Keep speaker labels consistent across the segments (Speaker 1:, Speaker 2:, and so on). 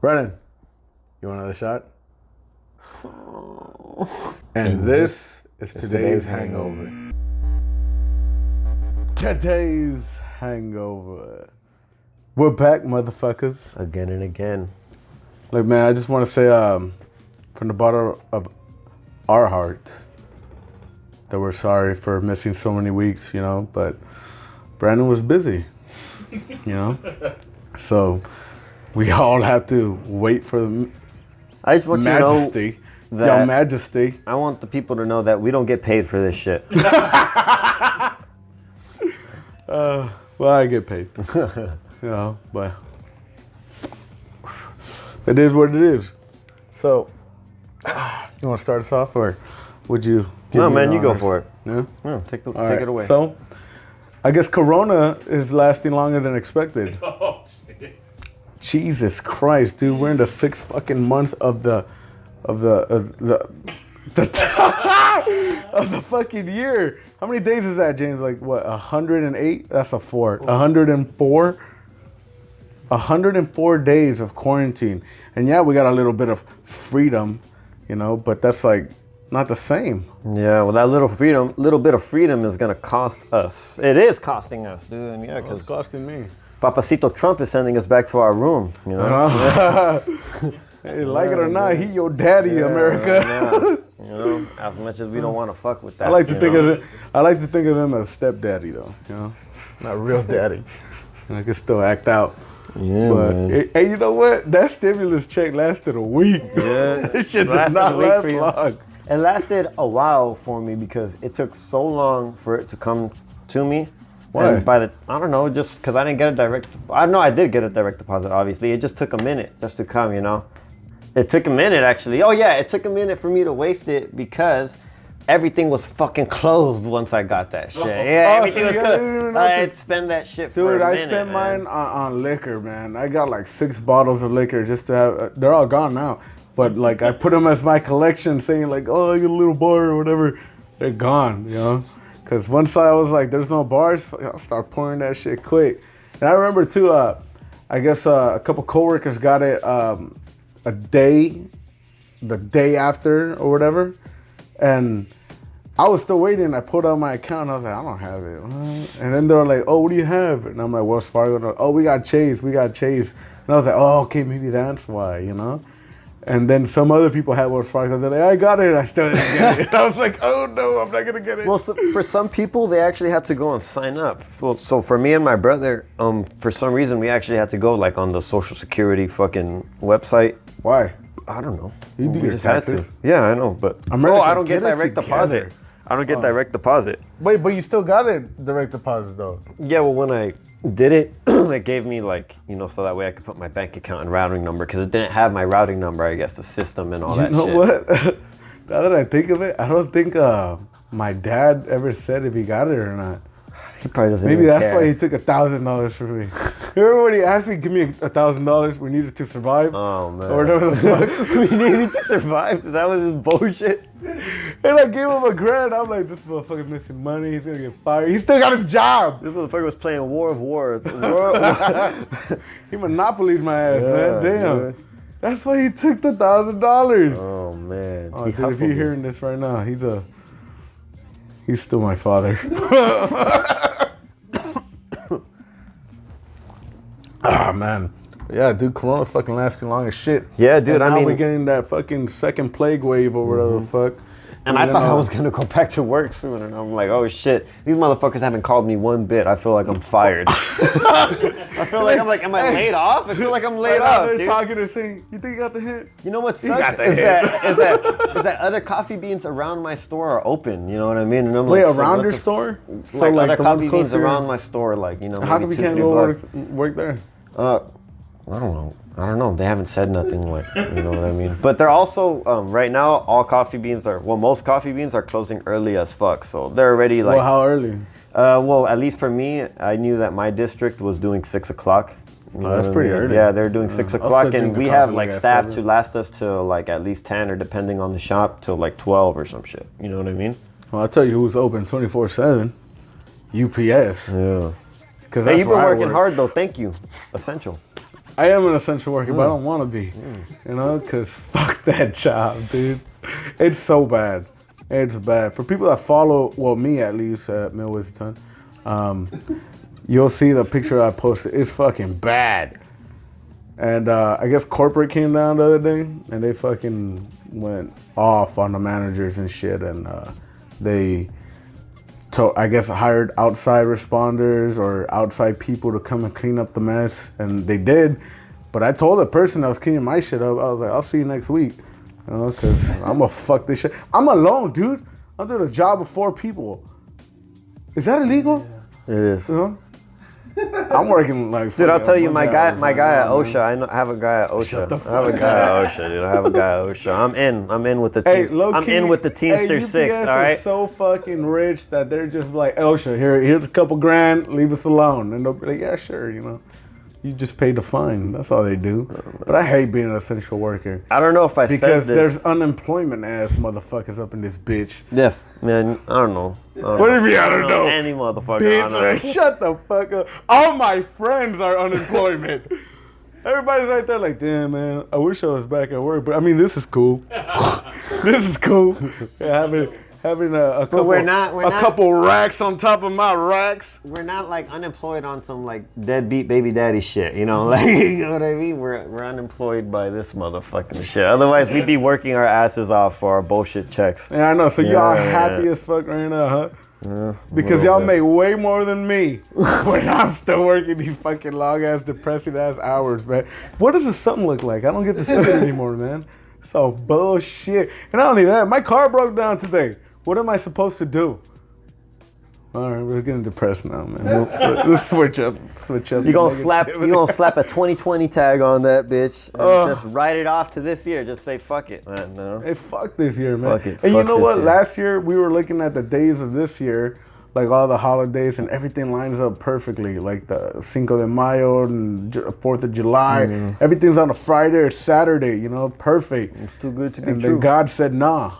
Speaker 1: Brennan, you want another shot? And this is today's hangover. Today's hangover. We're back, motherfuckers.
Speaker 2: Again and again.
Speaker 1: Look, man, I just want to say from the bottom of our hearts that we're sorry for missing so many weeks, but Brandon was busy, So we all have to wait for the
Speaker 2: I just want
Speaker 1: majesty.
Speaker 2: You to know that
Speaker 1: Your Majesty.
Speaker 2: I want the people to know that we don't get paid for this shit.
Speaker 1: Well, I get paid, but it is what it is. So, you want to start us off, or would you?
Speaker 2: No, man, you go for it.
Speaker 1: Yeah?
Speaker 2: No, take
Speaker 1: Right.
Speaker 2: it away.
Speaker 1: So, I guess Corona is lasting longer than expected.
Speaker 3: Oh, shit.
Speaker 1: Jesus Christ, dude, we're in the 6th fucking month of the fucking year. How many days is that, James? Like what? 108? That's a 4. 104. 104 days of quarantine, and yeah, we got a little bit of freedom, but that's like not the same.
Speaker 2: Yeah, well, that little bit of freedom is gonna cost us. It is costing us, dude. Yeah,
Speaker 1: It's
Speaker 2: because
Speaker 1: costing me.
Speaker 2: Papacito Trump is sending us back to our room.
Speaker 1: Hey, like it or not, he your daddy, America.
Speaker 2: As much as we don't want to fuck with that.
Speaker 1: I like to think of him as stepdaddy, though. Not real daddy. And I can still act out.
Speaker 2: Yeah,
Speaker 1: but
Speaker 2: man.
Speaker 1: Hey, you know what? That stimulus check lasted a week.
Speaker 2: Yeah,
Speaker 1: This shit did not last long.
Speaker 2: It lasted a while for me because it took so long for it to come to me.
Speaker 1: Why?
Speaker 2: And I don't know, just because I didn't get a direct. I know I did get a direct deposit. Obviously, it just took a minute just to come. It took a minute actually. Oh yeah, it took a minute for me to waste it because everything was fucking closed once I got that shit. Yeah, everything was closed. I had to spend that shit for a minute.
Speaker 1: Dude, I spent mine on liquor, man. I got like 6 bottles of liquor just to have. They're all gone now, but like I put them as my collection, saying like, oh, you little bar or whatever. They're gone, Because once I was like, there's no bars, I'll start pouring that shit quick. And I remember too, I guess a couple coworkers got it the day after or whatever. And I was still waiting. I pulled out my account. I was like, I don't have it. And then they were like, oh, what do you have? And I'm like, Wells Fargo. And oh, we got Chase. And I was like, oh, okay, maybe that's why, And then some other people had Wells Fargo. They're like, I got it. I still didn't get it. I was like, oh no, I'm not gonna get it.
Speaker 2: Well, so for some people, they actually had to go and sign up. So for me and my brother, for some reason, we actually had to go like on the Social Security fucking website.
Speaker 1: Why?
Speaker 2: I don't know.
Speaker 1: You do your taxes.
Speaker 2: Yeah, I know, but
Speaker 1: Amerikkka,
Speaker 2: I don't get
Speaker 1: get it
Speaker 2: direct
Speaker 1: together.
Speaker 2: deposit. I don't get direct deposit.
Speaker 1: Wait, but you still got it direct deposit though.
Speaker 2: Yeah, well, when I did it, it gave me like, so that way I could put my bank account and routing number because it didn't have my routing number, I guess, the system and all that shit.
Speaker 1: You know what? Now that I think of it, I don't think my dad ever said if he got it or not.
Speaker 2: He probably doesn't
Speaker 1: Maybe
Speaker 2: even
Speaker 1: that's
Speaker 2: care.
Speaker 1: why he took $1,000 from me. Remember when he asked me, give me $1,000, we needed to survive?
Speaker 2: Oh, man.
Speaker 1: Or whatever the fuck.
Speaker 2: We needed to survive? That was his bullshit?
Speaker 1: And I gave him $1,000. I'm like, this motherfucker's missing money. He's gonna get fired. He still got his job.
Speaker 2: This motherfucker was playing War of Wars.
Speaker 1: He monopolied my ass, man. Damn.
Speaker 2: Dude.
Speaker 1: That's why he took the $1,000.
Speaker 2: Oh, man.
Speaker 1: Oh, dude, if you're hearing this right now, he's still my father. Ah, man. Yeah, dude, Corona's fucking lasting long as shit.
Speaker 2: Yeah, dude,
Speaker 1: and now we're getting that fucking second plague wave or whatever the fuck.
Speaker 2: And I thought I was going to go back to work soon. And I'm like, oh, shit. These motherfuckers haven't called me one bit. I feel like I'm fired. I feel like am I laid off? I feel like I'm laid off,
Speaker 1: They're
Speaker 2: dude.
Speaker 1: talking and saying, you think you got the hint?
Speaker 2: You know what sucks
Speaker 1: got the
Speaker 2: is that other coffee beans around my store are open. You know what I mean? And I'm
Speaker 1: Wait,
Speaker 2: like,
Speaker 1: around your store?
Speaker 2: So like other
Speaker 1: the ones
Speaker 2: coffee
Speaker 1: close
Speaker 2: beans
Speaker 1: to your-
Speaker 2: around my store, like,
Speaker 1: How come we can't go work there?
Speaker 2: I don't know. They haven't said nothing, like, you know what I mean? But they're also, right now, most coffee beans are closing early as fuck. So they're already like...
Speaker 1: Well, how early?
Speaker 2: Well, at least for me, I knew that my district was doing 6 o'clock.
Speaker 1: That's pretty early.
Speaker 2: Yeah, they're doing 6 o'clock, and we have like staff
Speaker 1: 7.
Speaker 2: to last us till like at least 10, or depending on the shop, till like 12 or some shit. You know what I mean?
Speaker 1: Well, I'll tell you who's open 24/7. UPS.
Speaker 2: Yeah.
Speaker 1: Cause
Speaker 2: Hey, you've been
Speaker 1: where I
Speaker 2: working
Speaker 1: work.
Speaker 2: hard though. Thank you. Essential.
Speaker 1: I am an essential worker, but I don't want to be. You know, because fuck that job, dude. It's so bad. It's bad. For people that follow, well, me at least, at Millway's you'll see the picture I posted. It's fucking bad. And I guess corporate came down the other day, and they fucking went off on the managers and shit, and they, I guess, hired outside responders or outside people to come and clean up the mess, and they did. But I told the person that was cleaning my shit up, I was like, I'll see you next week, you know, because I'm gonna fuck this shit. I'm alone, dude. I'm doing a job with 4 people. Is that illegal?
Speaker 2: It is.
Speaker 1: You know? I'm working like.
Speaker 2: Dude, I'll tell you, my guy at OSHA. I have a guy at OSHA. I have a guy at OSHA, dude. I have a guy at OSHA. I'm in with the team.
Speaker 1: Hey,
Speaker 2: I'm in with the Teamster 6. All right.
Speaker 1: Are so fucking rich that they're just like, OSHA, here's a couple grand, leave us alone, and they'll be like, yeah, sure, you know. You just pay the fine. That's all they do. But I hate being an essential worker.
Speaker 2: I don't know if I said this.
Speaker 1: Because there's unemployment ass motherfuckers up in this bitch.
Speaker 2: Yeah, man. I don't know.
Speaker 1: What if you don't know?
Speaker 2: Any motherfucker.
Speaker 1: Bitch, man, shut the fuck up. All my friends are unemployment. Everybody's right there like, damn, man, I wish I was back at work. But I mean, this is cool. This is cool. Yeah, having a couple racks on top of my racks.
Speaker 2: We're not like unemployed on some like deadbeat baby daddy shit, you know? Like, you know what I mean? We're unemployed by this motherfucking shit. Otherwise, we'd be working our asses off for our bullshit checks.
Speaker 1: Yeah, I know. So y'all happy as fuck right now, huh? Because y'all make way more than me when I'm still working these fucking long ass, depressing ass hours, man. What does the sun look like? I don't get to see it anymore, man. So bullshit. And not only that, my car broke down today. What am I supposed to do? All right, we're getting depressed now, man. Let's switch up.
Speaker 2: You gonna slap a 2020 tag on that bitch and just write it off to this year. Just say fuck it, man. No.
Speaker 1: Hey, fuck this year, man.
Speaker 2: Fuck it.
Speaker 1: And
Speaker 2: Fuck
Speaker 1: you know
Speaker 2: this
Speaker 1: what?
Speaker 2: year.
Speaker 1: Last year we were looking at the days of this year, like all the holidays, and everything lines up perfectly. Like the Cinco de Mayo and 4th of July. Everything's on a Friday or Saturday. You know, perfect.
Speaker 2: It's too good to be
Speaker 1: and
Speaker 2: true.
Speaker 1: then God said, nah.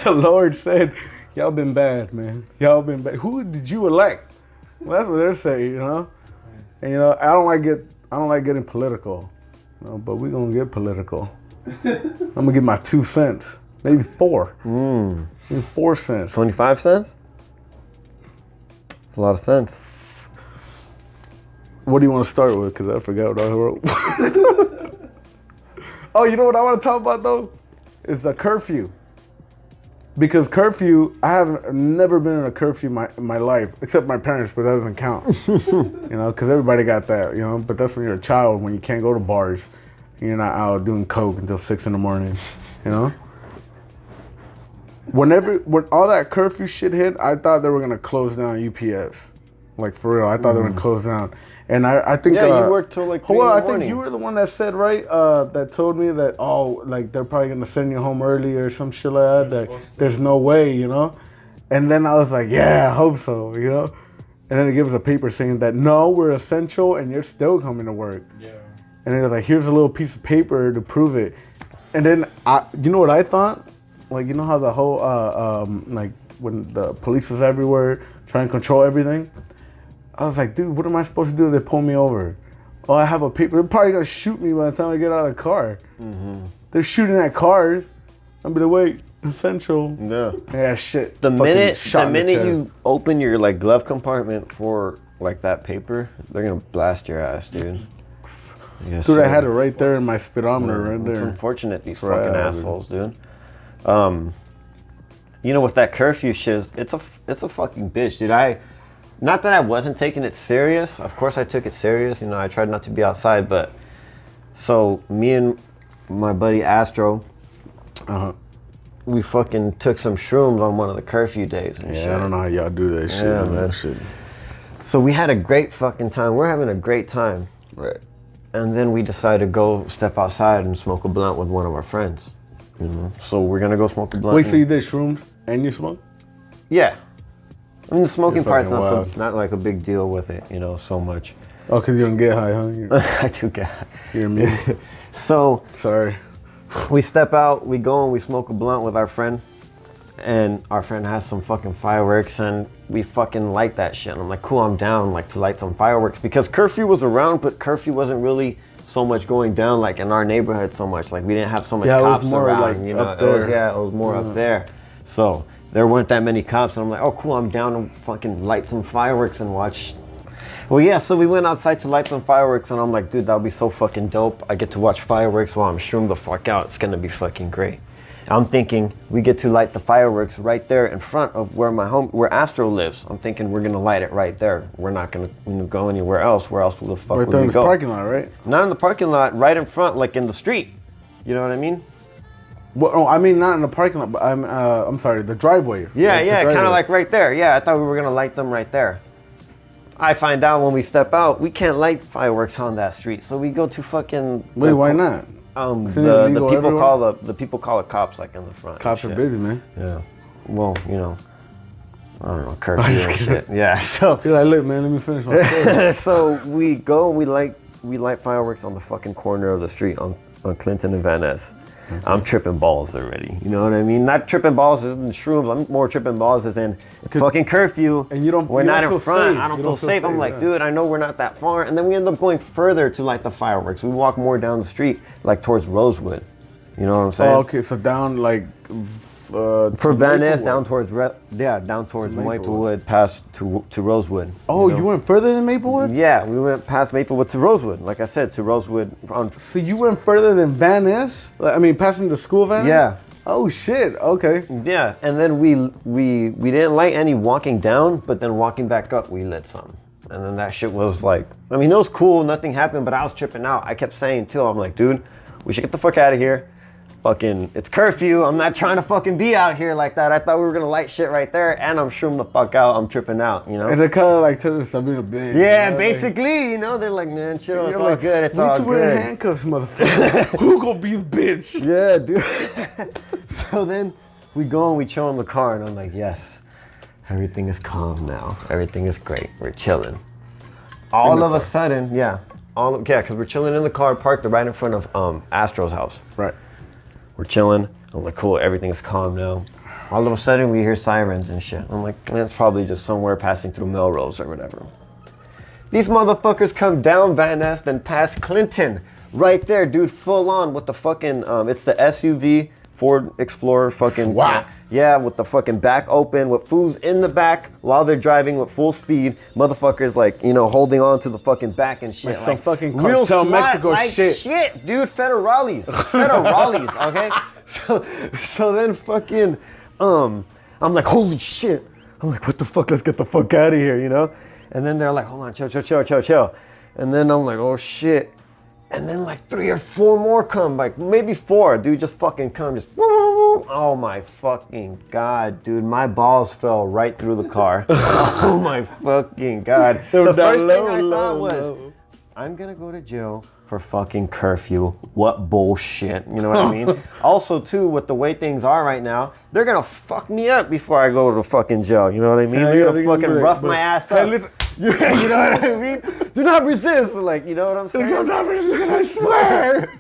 Speaker 1: The Lord said, y'all been bad, man. Y'all been bad. Who did you elect? Well, that's what they're saying, you know. And you know, I don't like getting political, you know, but we're gonna get political. I'm gonna give my 2 cents, maybe 4. Maybe 4 cents.
Speaker 2: 25 cents? That's a lot of sense.
Speaker 1: What do you want to start with? Because I forgot what I wrote. Oh, you know what I want to talk about though? Is a curfew. Because curfew, I have never been in a curfew in my life, except my parents, but that doesn't count. You know, because everybody got that, you know, but that's when you're a child, when you can't go to bars, and you're not out doing coke until 6 in the morning, you know? When all that curfew shit hit, I thought they were going to close down UPS. Like, for real, I thought they were going to close down. And I think...
Speaker 2: Yeah, you worked till like 3 in the
Speaker 1: I
Speaker 2: morning.
Speaker 1: think you were the one that said, right, that told me that, like, they're probably going to send you home early or some shit like that. There's no way, you know? And then I was like, yeah, I hope so, you know? And then it gives a paper saying that, no, we're essential and you're still coming to work. Yeah. And they're like, here's a little piece of paper to prove it. And then, you know what I thought? Like, you know how the whole, like, when the police is everywhere trying to control everything? I was like, dude, what am I supposed to do if they pull me over? Oh, I have a paper. They're probably going to shoot me by the time I get out of the car. They're shooting at cars. I'm going to wait. Essential.
Speaker 2: Yeah.
Speaker 1: Yeah, shit.
Speaker 2: The minute you open your like glove compartment for like that paper, they're going to blast your ass, dude. Yes,
Speaker 1: dude, I had it right there in my speedometer right there.
Speaker 2: It's unfortunate, these fucking assholes, dude. You know, with that curfew shit, it's a fucking bitch, dude. Not that I wasn't taking it serious. Of course I took it serious. You know, I tried not to be outside, but so me and my buddy Astro, we fucking took some shrooms on one of the curfew days and shit.
Speaker 1: I don't know how y'all do that shit.
Speaker 2: Yeah, man. Shit. So we had a great fucking time. We're having a great time.
Speaker 1: Right.
Speaker 2: And then we decided to go step outside and smoke a blunt with one of our friends. You know? So we're gonna go smoke a blunt.
Speaker 1: Wait, so you did shrooms and you smoked?
Speaker 2: Yeah. I mean, the smoking part's
Speaker 1: wild.
Speaker 2: not like a big deal with it, you know, so much.
Speaker 1: Oh, because you don't get high, huh?
Speaker 2: I do get high.
Speaker 1: You're me.
Speaker 2: So,
Speaker 1: sorry.
Speaker 2: We step out, we go and we smoke a blunt with our friend. and our friend has some fucking fireworks, and we fucking light that shit. And I'm like, cool, I'm down, like, to light some fireworks, because Curfew was around, but Curfew wasn't really so much going down, like, in our neighborhood so much. Like, we didn't have so much cops
Speaker 1: it was more
Speaker 2: around,
Speaker 1: like
Speaker 2: you know.
Speaker 1: up there.
Speaker 2: It was more up there. So there weren't that many cops, and I'm like, oh, cool, I'm down to fucking light some fireworks and watch. Well, yeah, so we went outside to light some fireworks, and I'm like, dude, that'll be so fucking dope. I get to watch fireworks while I'm shroomed the fuck out. It's gonna be fucking great. I'm thinking we get to light the fireworks right there in front of where Astro lives. I'm thinking we're gonna light it right there. We're not gonna go anywhere else. Where else will the fuck would we go?
Speaker 1: Right there in the parking lot, right?
Speaker 2: Not in the parking lot, right in front, like in the street. You know what I mean?
Speaker 1: Well, no, I mean not in the parking lot, but I'm sorry, the driveway.
Speaker 2: Yeah,
Speaker 1: like
Speaker 2: kind of like right there. Yeah, I thought we were gonna light them right there. I find out when we step out, we can't light fireworks on that street, so we go to fucking.
Speaker 1: Wait, why not?
Speaker 2: The people call it cops, like in the front.
Speaker 1: Cops are busy, man.
Speaker 2: Yeah. Well, you know, I don't know, curfew and shit. Yeah. So.
Speaker 1: You're like, look, man, let me finish my story.
Speaker 2: So we go, we light fireworks on the fucking corner of the street on Clinton and Van Ness. I'm tripping balls already. You know what I mean? Not tripping balls as in shrooms. I'm more tripping balls as in it's fucking curfew.
Speaker 1: And you don't.
Speaker 2: We're
Speaker 1: you
Speaker 2: not
Speaker 1: don't
Speaker 2: in
Speaker 1: feel
Speaker 2: front.
Speaker 1: safe.
Speaker 2: I don't feel safe. I'm like, dude, I know we're not that far. And then we end up going further to light the fireworks. We walk more down the street, like towards Rosewood. You know what I'm saying?
Speaker 1: Oh, okay. So down like.
Speaker 2: For Van Ness, down towards Maplewood, past to Rosewood.
Speaker 1: Oh, you went further than Maplewood?
Speaker 2: Yeah, we went past Maplewood to Rosewood. Like I said, to Rosewood.
Speaker 1: So you went further than Van Ness? I mean, passing the school Van Ness?
Speaker 2: Yeah.
Speaker 1: Oh shit. Okay.
Speaker 2: Yeah, and then we didn't light any walking down, but then walking back up, we lit some. And then that shit was like, I mean, it was cool. Nothing happened, but I was tripping out. I kept saying too, I'm like, dude, we should get the fuck out of here. Fucking, it's curfew. I'm not trying to fucking be out here like that. I thought we were gonna light shit right there, and I'm shrooming the fuck out. I'm tripping out, you know.
Speaker 1: And they're kind of like telling us I'm being a bitch.
Speaker 2: Yeah,
Speaker 1: you know?
Speaker 2: basically, you know, they're like, man, chill. It's all
Speaker 1: like,
Speaker 2: good. It's all
Speaker 1: you wearing
Speaker 2: good.
Speaker 1: handcuffs, motherfucker. Who gonna be the bitch?
Speaker 2: Yeah, dude. So then we go and we chill in the car, and I'm like, yes, everything is calm now. Everything is great. We're chilling. All of a sudden, because we're chilling in the car, parked right in front of Astro's house.
Speaker 1: Right.
Speaker 2: We're chilling. I'm like, cool, everything's calm now. All of a sudden, we hear sirens and shit. I'm like, that's probably just somewhere passing through Melrose or whatever. These motherfuckers come down Van Ness and past Clinton. Right there, dude, full on with the fucking, it's the SUV, Ford Explorer fucking.
Speaker 1: Wow.
Speaker 2: Yeah, with the fucking back open, with fools in the back while they're driving with full speed. Motherfuckers like, you know, holding on to the fucking back and shit.
Speaker 1: Like some fucking
Speaker 2: real
Speaker 1: cartel
Speaker 2: SWAT
Speaker 1: Mexico
Speaker 2: like
Speaker 1: shit.
Speaker 2: Dude, federales, okay? So then fucking, I'm like, holy shit. I'm like, what the fuck, let's get the fuck out of here, you know? And then they're like, hold on, chill. And then I'm like, oh shit. And then like 3 or 4 more come, like maybe 4, dude, just fucking come, just oh my fucking God, dude, my balls fell right through the car. Oh my fucking God. The first thing I thought was, I'm gonna go to jail for fucking curfew. What bullshit, you know what I mean? Also too, with the way things are right now, they're gonna fuck me up before I go to fucking jail, you know what I mean? They're gonna fucking rough my ass up. You know what I mean? Do not resist, like, you know what I'm saying?
Speaker 1: Do not resist, I swear.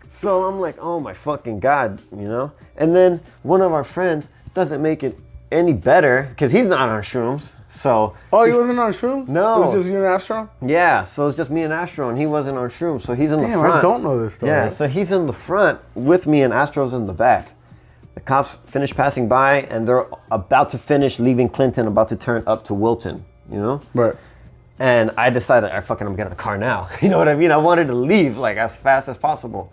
Speaker 2: So I'm like, oh my fucking God, you know? And then one of our friends doesn't make it any better because he's not on shrooms. So.
Speaker 1: Oh, he wasn't on shrooms?
Speaker 2: No.
Speaker 1: It was just you and Astro?
Speaker 2: Yeah, so it's just me and Astro, and he wasn't on shrooms, so he's in the front.
Speaker 1: I don't know this story.
Speaker 2: Yeah, so he's in the front with me, and Astro's in the back. The cops finish passing by, and they're about to finish leaving Clinton, about to turn up to Wilton, you know?
Speaker 1: Right.
Speaker 2: And I decided, I'm getting in the car now. You know what I mean? I wanted to leave like as fast as possible.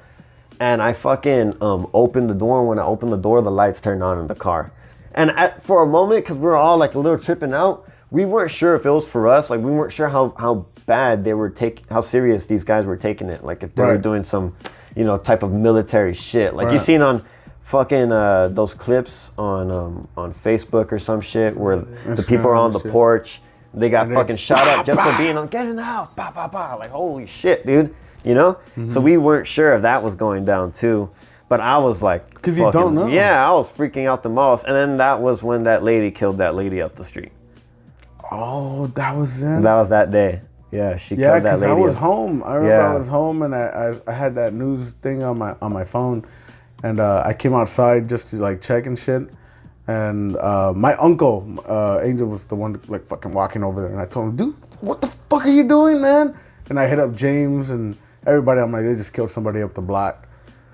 Speaker 2: And I fucking opened the door. And when I opened the door, the lights turned on in the car. And for a moment, because we were all like a little tripping out, we weren't sure if it was for us. Like we weren't sure how bad they were how serious these guys were taking it. Like if they were doing some, you know, type of military shit. Like you seen on fucking those clips on Facebook or some shit where the people are on the porch. They got fucking shot up just for being on, get in the house, bah, bah, bah. Like, holy shit, dude. You know? Mm-hmm. So we weren't sure if that was going down too. But I was like,
Speaker 1: because you don't know.
Speaker 2: Yeah, I was freaking out the most. And then that was when that lady killed that lady up the street.
Speaker 1: Oh, that was it?
Speaker 2: That was that day. Yeah, she killed that lady.
Speaker 1: Yeah, because I was home. I remember I was home and I had that news thing on my phone. And I came outside just to like check and shit. And my uncle, Angel, was the one like fucking walking over there, and I told him, dude, what the fuck are you doing, man? And I hit up James and everybody. I'm like, they just killed somebody up the block,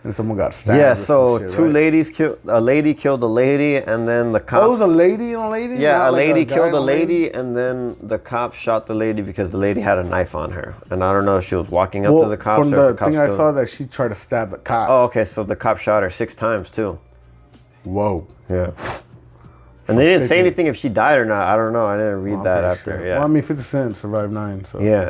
Speaker 1: and someone got stabbed.
Speaker 2: Yeah,
Speaker 1: or
Speaker 2: so
Speaker 1: some shit,
Speaker 2: two
Speaker 1: right?
Speaker 2: ladies killed a lady, killed a lady, and then the cops.
Speaker 1: Oh, it was a lady and a lady.
Speaker 2: Yeah,
Speaker 1: Not
Speaker 2: a
Speaker 1: like
Speaker 2: lady
Speaker 1: guy
Speaker 2: killed
Speaker 1: and
Speaker 2: a lady, and then the cops shot the lady because the lady had a knife on her, and I don't know if she was walking up to the cops
Speaker 1: from
Speaker 2: or
Speaker 1: the
Speaker 2: if the cops
Speaker 1: thing I
Speaker 2: killed
Speaker 1: saw
Speaker 2: her.
Speaker 1: that she tried to stab the cop.
Speaker 2: Oh, okay, so the cop shot her 6 times too.
Speaker 1: Whoa.
Speaker 2: Yeah. And they didn't say
Speaker 1: 50.
Speaker 2: anything if she died or not. I don't know. I didn't read
Speaker 1: I'm
Speaker 2: that
Speaker 1: pretty
Speaker 2: after.
Speaker 1: sure.
Speaker 2: Yeah.
Speaker 1: Well, I mean, 50 Cent survived 9. So.
Speaker 2: Yeah.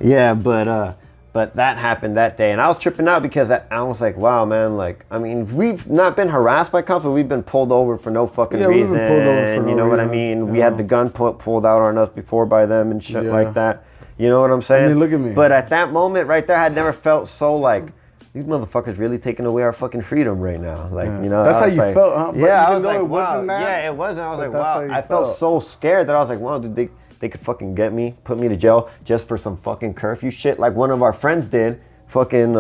Speaker 2: Yeah, but that happened that day, and I was tripping out because I was like, wow, man, like, I mean, we've not been harassed by cops, but we've been pulled over for no fucking
Speaker 1: Yeah, we've
Speaker 2: reason.
Speaker 1: been pulled over for
Speaker 2: you
Speaker 1: no
Speaker 2: know what I
Speaker 1: reason,
Speaker 2: mean? We
Speaker 1: yeah.
Speaker 2: had the gun pulled out on us before by them and shit
Speaker 1: Yeah.
Speaker 2: like that. You know what I'm saying?
Speaker 1: I mean, look at me.
Speaker 2: But at that moment right there, I had never felt so like, these motherfuckers really taking away our fucking freedom right now. Like,
Speaker 1: Yeah.
Speaker 2: you know,
Speaker 1: That's
Speaker 2: I
Speaker 1: how
Speaker 2: was
Speaker 1: you
Speaker 2: like,
Speaker 1: felt, huh? But
Speaker 2: Yeah, I
Speaker 1: even
Speaker 2: was
Speaker 1: though
Speaker 2: like,
Speaker 1: it
Speaker 2: wow.
Speaker 1: wasn't that,
Speaker 2: Yeah, it wasn't. I was
Speaker 1: but
Speaker 2: like,
Speaker 1: that's how
Speaker 2: wow.
Speaker 1: you
Speaker 2: I felt
Speaker 1: felt.
Speaker 2: so scared that I was like, wow, dude, they could fucking get me, put me to jail just for some fucking curfew shit like one of our friends did. Fucking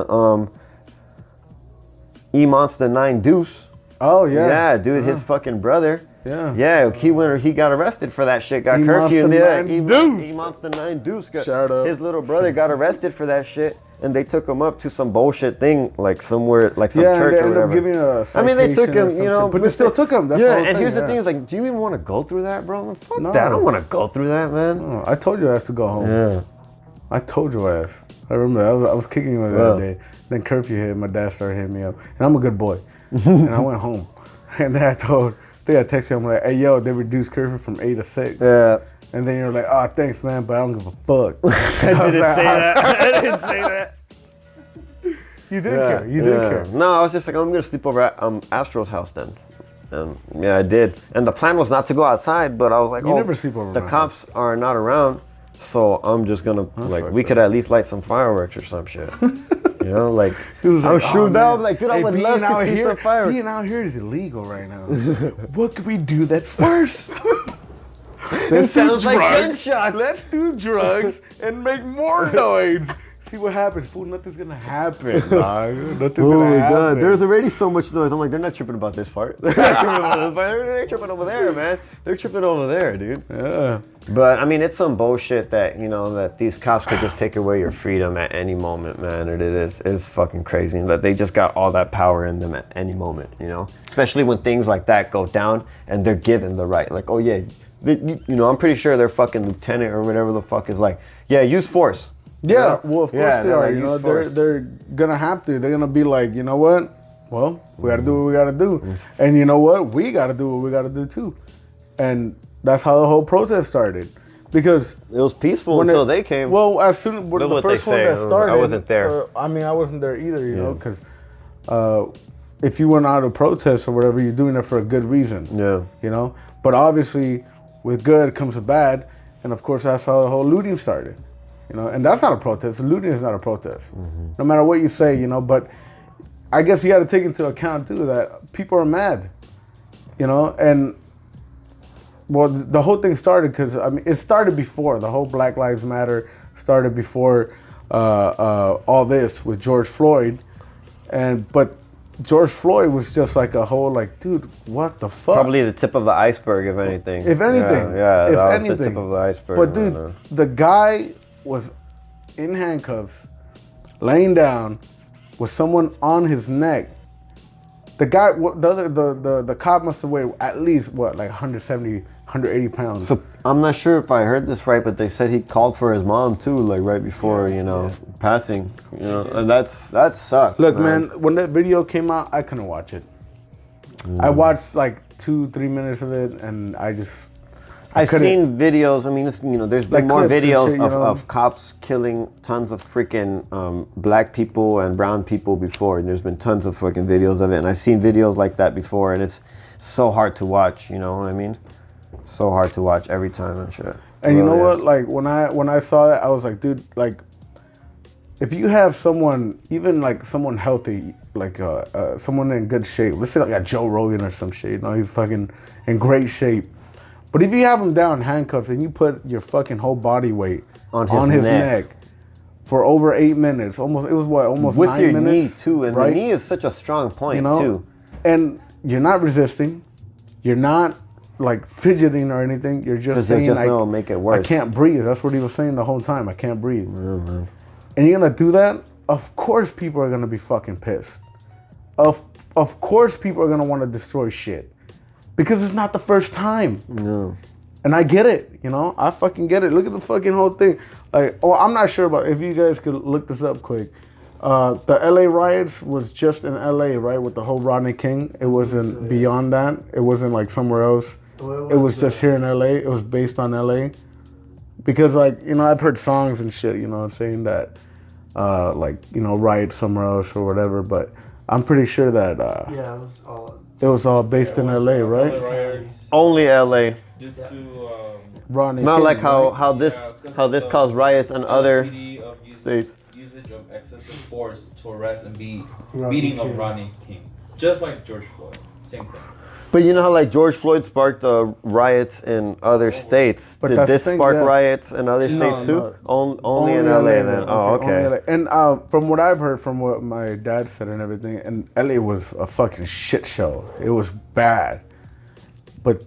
Speaker 2: E Monster 9 Deuce.
Speaker 1: Oh, yeah.
Speaker 2: Yeah, dude, his fucking brother.
Speaker 1: Yeah.
Speaker 2: Yeah, he got arrested for that shit. Got
Speaker 1: E
Speaker 2: curfew.
Speaker 1: Monster
Speaker 2: Yeah,
Speaker 1: 9 Deuce.
Speaker 2: E Monster 9 Deuce.
Speaker 1: Shout out.
Speaker 2: His little brother got arrested for that shit, and they took him up to some bullshit thing, like somewhere, like some
Speaker 1: Yeah,
Speaker 2: church
Speaker 1: and they
Speaker 2: or
Speaker 1: ended up
Speaker 2: whatever.
Speaker 1: giving a
Speaker 2: I mean, they took
Speaker 1: citation or
Speaker 2: him,
Speaker 1: some
Speaker 2: you know,
Speaker 1: shit, but they still took him. That's
Speaker 2: yeah,
Speaker 1: the whole
Speaker 2: and
Speaker 1: thing,
Speaker 2: here's the
Speaker 1: yeah.
Speaker 2: thing: is like, do you even want to go through that, bro? Like, fuck
Speaker 1: No.
Speaker 2: that. I don't want to go through that, man.
Speaker 1: Oh, I told you I has to go home.
Speaker 2: Yeah.
Speaker 1: I told your ass. I remember I was kicking him the other day. Then curfew hit. My dad started hitting me up, and I'm a good boy. And I went home, and then I texted him like, "Hey, yo, they reduced curfew from 8 to 6."
Speaker 2: Yeah.
Speaker 1: And then you're like, "Oh, thanks, man, but I don't give a fuck."
Speaker 2: I didn't say that. I didn't say that.
Speaker 1: You didn't care. You didn't care.
Speaker 2: No, I was just like, I'm gonna sleep over at Astro's house then. And yeah, I did. And the plan was not to go outside, but I was like,
Speaker 1: You never sleep over
Speaker 2: the
Speaker 1: my
Speaker 2: cops are not around, so I'm just gonna like
Speaker 1: fucked
Speaker 2: we
Speaker 1: up.
Speaker 2: could at least light some fireworks or some shit. You know, like
Speaker 1: He was
Speaker 2: I was
Speaker 1: like,
Speaker 2: shooting
Speaker 1: "Oh,
Speaker 2: out.
Speaker 1: man,
Speaker 2: Like, dude, I
Speaker 1: hey,
Speaker 2: would
Speaker 1: being
Speaker 2: love to
Speaker 1: out
Speaker 2: see
Speaker 1: here-
Speaker 2: some fireworks.
Speaker 1: Being out here is illegal right now. What could we do that's worse? Let's do
Speaker 2: sounds like
Speaker 1: drugs.
Speaker 2: gunshots.
Speaker 1: Let's do drugs and make more noise. See what happens, fool. Nothing's gonna happen, dog. Nothing's
Speaker 2: Oh
Speaker 1: gonna
Speaker 2: my
Speaker 1: happen.
Speaker 2: god, there's already so much noise. I'm like, they're not tripping about this part. They're not tripping about this part. They're tripping over there, man. They're tripping over there, dude.
Speaker 1: Yeah.
Speaker 2: But I mean, it's some bullshit that, you know, that these cops could just take away your freedom at any moment, man. It's fucking crazy that they just got all that power in them at any moment, you know? Especially when things like that go down and they're given the right. Like, oh yeah, you know, I'm pretty sure their fucking lieutenant or whatever the fuck is like, yeah, use force.
Speaker 1: Yeah, well, of course
Speaker 2: Yeah,
Speaker 1: they
Speaker 2: they're
Speaker 1: are.
Speaker 2: like,
Speaker 1: You know,
Speaker 2: use force.
Speaker 1: they're gonna have to. They're gonna be like, you know what? Well, we gotta do what we gotta do, and you know what? We gotta do what we gotta do too, and that's how the whole protest started, because
Speaker 2: It was peaceful
Speaker 1: when
Speaker 2: until
Speaker 1: it-
Speaker 2: they came.
Speaker 1: Well, as soon when
Speaker 2: Look
Speaker 1: the
Speaker 2: what they
Speaker 1: first one
Speaker 2: say.
Speaker 1: that started,
Speaker 2: I wasn't there.
Speaker 1: I mean, I wasn't there either. You know, because if you went out to protest or whatever, you're doing it for a good reason.
Speaker 2: Yeah.
Speaker 1: You know, but obviously, with good comes a bad, and of course, that's how the whole looting started. You know, and that's not a protest. Looting is not a protest, no matter what you say. You know, but I guess you got to take into account too that people are mad. You know, and well, the whole thing started because I mean, it started before the whole Black Lives Matter started before all this with George Floyd, but George Floyd was just like a whole like, dude, what the fuck?
Speaker 2: Probably the tip of the iceberg, if anything.
Speaker 1: If anything,
Speaker 2: Yeah,
Speaker 1: if
Speaker 2: that was
Speaker 1: anything.
Speaker 2: the tip of the iceberg.
Speaker 1: But dude, the guy was in handcuffs, laying down, with someone on his neck. The guy, the cop must have weighed at least what, like 170, 180 pounds.
Speaker 2: So I'm not sure if I heard this right, but they said he called for his mom too, like right before, you know, passing. You know, and that sucks.
Speaker 1: Look, man, when that video came out, I couldn't watch it. I watched like 2-3 minutes of it, and I couldn't.
Speaker 2: seen videos. I mean, it's, you know, there's been
Speaker 1: Like
Speaker 2: more
Speaker 1: clips and
Speaker 2: videos
Speaker 1: shit, you know?
Speaker 2: of cops killing tons of freaking black people and brown people before. And there's been tons of fucking videos of it. And I've seen videos like that before, and it's so hard to watch. You know what I mean? So hard to watch every time and shit.
Speaker 1: And you know
Speaker 2: Really
Speaker 1: what?
Speaker 2: is.
Speaker 1: Like when I saw that, I was like, dude, like if you have someone, even like someone healthy, like someone in good shape, let's say like a Joe Rogan or some shit, you know, he's fucking in great shape. But if you have him down handcuffed and you put your fucking whole body weight
Speaker 2: On
Speaker 1: his
Speaker 2: his
Speaker 1: neck for over 8 minutes, almost 9
Speaker 2: with your
Speaker 1: minutes,
Speaker 2: knee too, and
Speaker 1: right?
Speaker 2: the knee is such a strong point
Speaker 1: You know,
Speaker 2: too.
Speaker 1: and you're not resisting. you're not like fidgeting or anything. You're just saying
Speaker 2: just know make it worse.
Speaker 1: I can't breathe. That's what he was saying the whole time. I can't breathe.
Speaker 2: Yeah, man.
Speaker 1: And you're gonna do that? Of course people are gonna be fucking pissed. Of course people are gonna want to destroy shit. Because it's not the first time.
Speaker 2: No.
Speaker 1: And I get it, you know? I fucking get it. Look at the fucking whole thing. Like, oh, I'm not sure about, if you guys could look this up quick. The LA riots was just in LA, right? With the whole Rodney King. It wasn't beyond that. It wasn't like somewhere else. It was just here in LA. It was based on LA. Because like, you know, I've heard songs and shit, you know, saying that, like, you know, riot somewhere else or whatever. But I'm pretty sure that
Speaker 3: Yeah, it was all
Speaker 1: based in LA, right?
Speaker 4: LA riots
Speaker 2: Only LA.
Speaker 4: due to
Speaker 1: Rodney
Speaker 2: Not
Speaker 1: King,
Speaker 2: like
Speaker 1: right?
Speaker 2: how this caused riots in other states.
Speaker 4: Usage of excessive force to arrest and
Speaker 3: Rodney
Speaker 4: beating
Speaker 3: King.
Speaker 4: of Rodney King, just like George Floyd, same thing.
Speaker 2: But you know how like George Floyd sparked riots in other states?
Speaker 1: But
Speaker 2: Did
Speaker 1: that's the
Speaker 2: this
Speaker 1: thing,
Speaker 2: spark
Speaker 1: yeah.
Speaker 2: riots in other states too?
Speaker 1: no.
Speaker 2: Only in LA then. Oh,
Speaker 1: only
Speaker 2: okay.
Speaker 1: LA. And from what I've heard, from what my dad said and everything, and LA was a fucking shit show. It was bad. But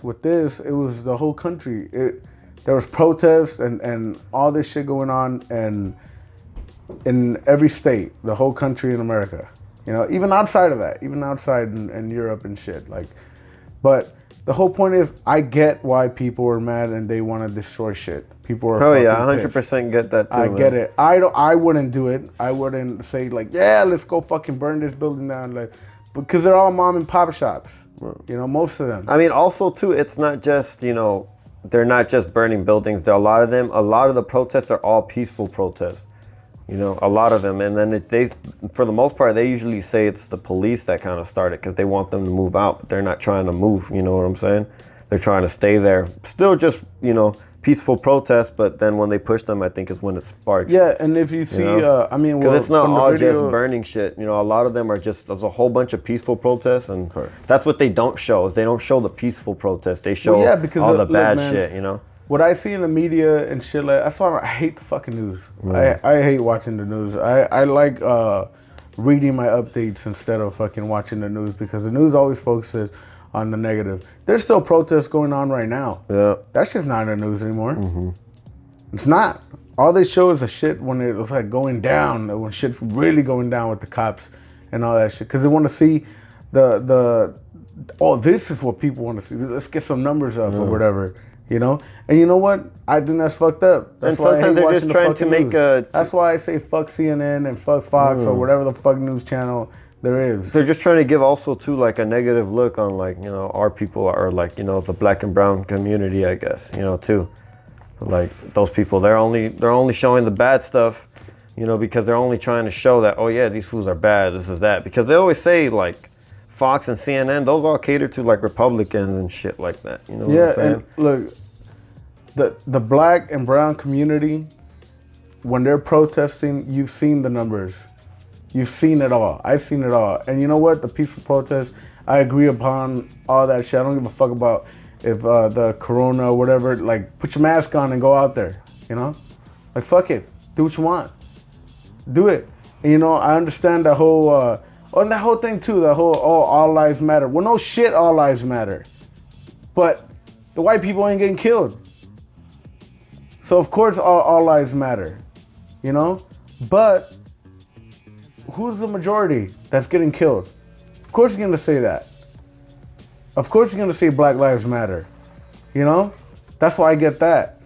Speaker 1: with this, it was the whole country. There was protests and all this shit going on, and in every state, the whole country in America. You know, even outside of that, even outside in Europe and shit. Like, but the whole point is, I get why people are mad and they want to destroy shit. People are.
Speaker 2: Oh yeah,
Speaker 1: fucking pissed.
Speaker 2: 100% get that too.
Speaker 1: I
Speaker 2: man.
Speaker 1: get it. I wouldn't do it. I wouldn't say like, yeah, let's go fucking burn this building down, like, because they're all mom and pop shops. You know, most of them.
Speaker 2: I mean, also too, it's not just, you know, they're not just burning buildings. There are a lot of the protests are all peaceful protests. You know, a lot of them, and then they, for the most part, they usually say it's the police that kind of started because they want them to move out, but they're not trying to move. You know what I'm saying? They're trying to stay there. Still, just, you know, peaceful protests, but then when they push them, I think is when it sparks.
Speaker 1: Yeah, and if you see, I mean,
Speaker 2: because it's not
Speaker 1: from the
Speaker 2: all
Speaker 1: video-
Speaker 2: just burning shit. You know, a lot of them are just, there's a whole bunch of peaceful protests, and that's what they don't show. Is they don't show the peaceful protests. They show
Speaker 1: because
Speaker 2: all the
Speaker 1: look,
Speaker 2: bad
Speaker 1: man,
Speaker 2: shit. You know.
Speaker 1: What I see in the media and shit, like, that's why I hate the fucking news. I hate watching the news. I like reading my updates instead of fucking watching the news, because the news always focuses on the negative. There's still protests going on right now.
Speaker 2: Yeah.
Speaker 1: That's just not in the news anymore. It's not. All they show is the shit when it was like going down, when shit's really going down with the cops and all that shit. Because they want to see this is what people want to see. Let's get some numbers up or whatever. You know? And you know what? I think that's fucked up. That's
Speaker 2: And
Speaker 1: why I
Speaker 2: sometimes
Speaker 1: hate
Speaker 2: they're just
Speaker 1: watching the
Speaker 2: trying to
Speaker 1: fucking
Speaker 2: make
Speaker 1: news.
Speaker 2: a-
Speaker 1: That's why I say fuck CNN and fuck Fox or whatever the fuck news channel there is.
Speaker 2: They're just trying to give also too like a negative look on, like, you know, our people are like, you know, the black and brown community, I guess, you know, too. Like those people, they're only showing the bad stuff, you know, because they're only trying to show that, oh yeah, these fools are bad, this is that. Because they always say like Fox and CNN, those all cater to like Republicans and shit like that. You know what I'm saying?
Speaker 1: And look, the black and brown community, when they're protesting, you've seen the numbers. You've seen it all. I've seen it all. And you know what? The peaceful protest, I agree upon all that shit. I don't give a fuck about if the corona or whatever. Like, put your mask on and go out there, you know? Like, fuck it. Do what you want. Do it. And, you know, I understand the whole, and that whole thing too, the whole, all lives matter. Well, no shit, all lives matter. But the white people ain't getting killed. So, of course, all lives matter, you know? But who's the majority that's getting killed? Of course you're gonna say that. Of course you're gonna say Black Lives Matter. You know? That's why I get that.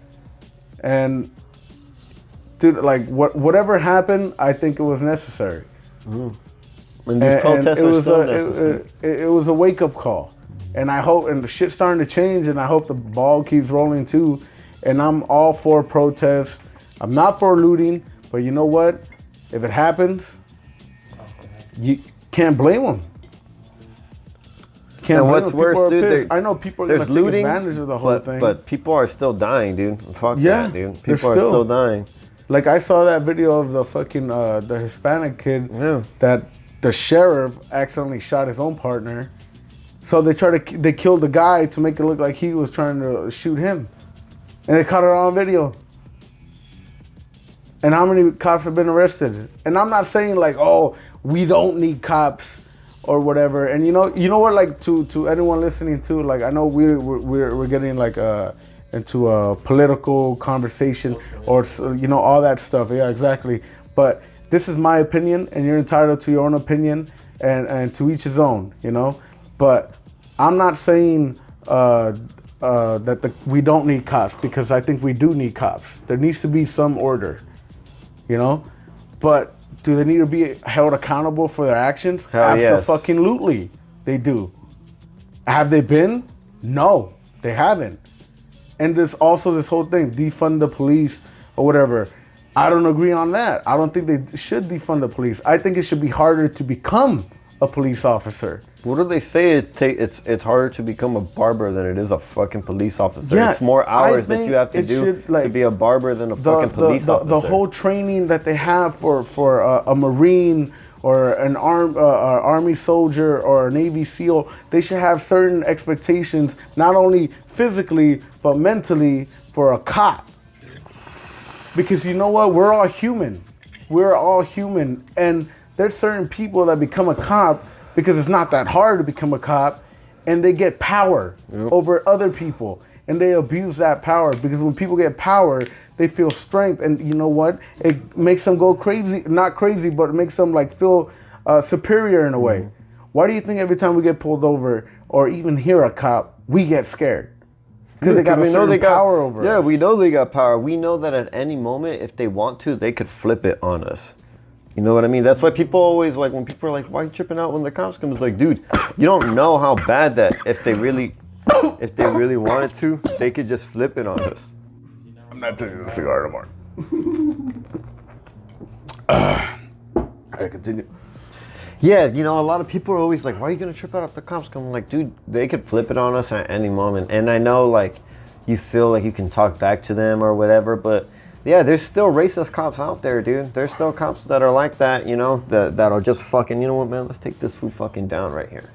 Speaker 1: And dude, like whatever happened, I think it was necessary.
Speaker 2: And these protests
Speaker 1: it
Speaker 2: are
Speaker 1: was
Speaker 2: still necessary.
Speaker 1: it was a wake-up call. And I hope, and the shit's starting to change, and I hope the ball keeps rolling too. And I'm all for protests. I'm not for looting, but you know what? If it happens, you can't blame them. Can't
Speaker 2: And
Speaker 1: blame
Speaker 2: what's
Speaker 1: them.
Speaker 2: worse,
Speaker 1: People are
Speaker 2: dude,
Speaker 1: pissed.
Speaker 2: there-
Speaker 1: I know people are
Speaker 2: there's
Speaker 1: gonna take
Speaker 2: looting,
Speaker 1: advantage of the whole thing.
Speaker 2: but people are still dying, dude. Fuck
Speaker 1: Yeah,
Speaker 2: that, dude.
Speaker 1: they're
Speaker 2: People are still dying.
Speaker 1: Like, I saw that video of the fucking the Hispanic kid that the sheriff accidentally shot his own partner. So they killed the guy to make it look like he was trying to shoot him. And they caught it on video. And how many cops have been arrested? And I'm not saying like, oh, we don't need cops or whatever. And you know what, like to anyone listening to, like I know we're getting like into a political conversation or all that stuff. Yeah, exactly. But this is my opinion, and you're entitled to your own opinion, and to each his own, But I'm not saying that we don't need cops, because I think we do need cops. There needs to be some order, But do they need to be held accountable for their actions?
Speaker 2: Hell yes.
Speaker 1: Absolutely, they do. Have they been? No, they haven't. And this whole thing, defund the police or whatever. I don't agree on that. I don't think they should defund the police. I think it should be harder to become a police officer.
Speaker 2: What do they say? It's harder to become a barber than it is a fucking police officer.
Speaker 1: Yeah,
Speaker 2: it's more hours that you have to do to be a barber than a fucking police officer.
Speaker 1: The whole training that they have for a Marine or an Army soldier or a Navy SEAL, they should have certain expectations, not only physically, but mentally for a cop. Because you know what? We're all human. We're all human. And there's certain people that become a cop because it's not that hard to become a cop, and they get power over other people, and they abuse that power, because when people get power, they feel strength, and you know what? It makes them go crazy, not crazy, but it makes them like feel superior in a way. Why do you think every time we get pulled over or even hear a cop, we get scared? Because they got power over us.
Speaker 2: Yeah, we know they got power. We know that at any moment, if they want to, they could flip it on us. You know what I mean? That's why people always, like, when people are like, why are you tripping out when the cops come? It's like, dude, you don't know how bad that if they really wanted to, they could just flip it on us.
Speaker 1: I'm not taking a cigar anymore. All right, continue.
Speaker 2: Yeah, a lot of people are always like, why are you going to trip out if the cops come? I'm like, dude, they could flip it on us at any moment. And I know, like, you feel like you can talk back to them or whatever, but yeah, there's still racist cops out there, dude. There's still cops that are like that, that'll just fucking, you know what, man, let's take this fool fucking down right here,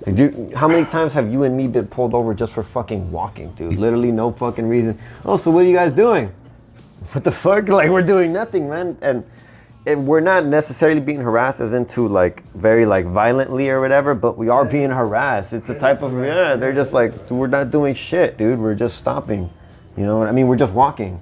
Speaker 2: Like, dude, how many times have you and me been pulled over just for fucking walking, dude? Literally no fucking reason. Oh, so what are you guys doing? What the fuck? Like, we're doing nothing, man. And we're not necessarily being harassed as into, like, very, like, violently or whatever, but we are being harassed. It's the type of, they're just like, we're not doing shit, dude. We're just stopping. You know what I mean? We're just walking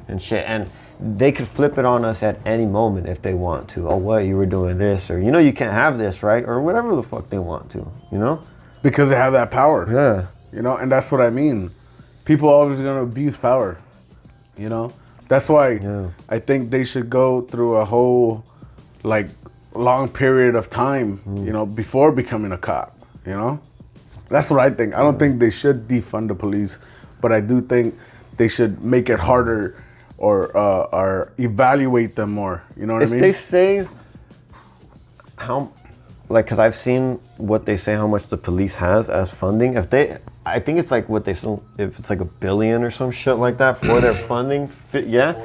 Speaker 2: and shit. And they could flip it on us at any moment if they want to. Oh, what? You were doing this, or, you can't have this, right? Or whatever the fuck they want to,
Speaker 1: Because they have that power.
Speaker 2: Yeah.
Speaker 1: And that's what I mean. People are always going to abuse power, That's why I think they should go through a whole, like, long period of time, before becoming a cop, That's what I think. I don't think they should defund the police, but I do think they should make it harder or evaluate them more. You know what I mean?
Speaker 2: If they say because I've seen what they say how much the police has as funding. I think it's like what they say, if it's like $1 billion or some shit like that for their funding. Yeah,